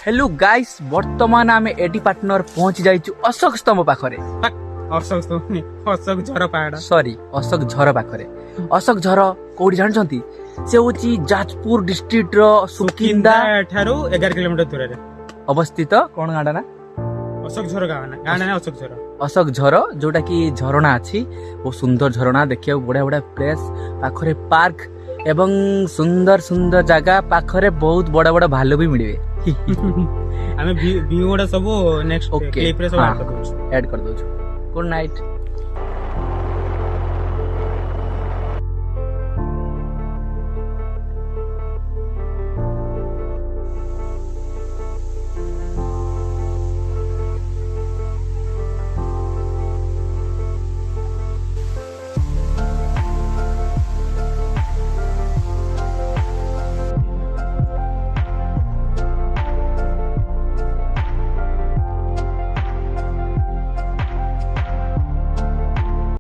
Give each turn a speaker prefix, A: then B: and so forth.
A: Hello guys वर्तमान आम AD partner पहुंची जाइछु अशोक स्तंभ पाखरे
B: अशोक झर पहाड़
A: सॉरी अशोक झर पाखरे अशोक झर कोडी जानछंती से होची जाजपुर डिस्ट्रिक्ट रो सुकिंदा
B: ठारू 11 किलोमीटर दूर रे
A: अवस्थित कोन गाडा ना
B: अशोक झर गाना ना
A: अशोक झर जोटा कि झरणा अछि बहुत सुंदर झरणा देखिया बड़ा बड़ा प्लेस पाखरे पार्क एवं सुंदर सुंदर जगह पाखरे बहुत बड़ा बड़ा भालू भी मिलबे
B: हमें व्यू गुडा सब नेक्स्ट क्लिप रे सब
A: ऐड कर दोछु गुड नाइट।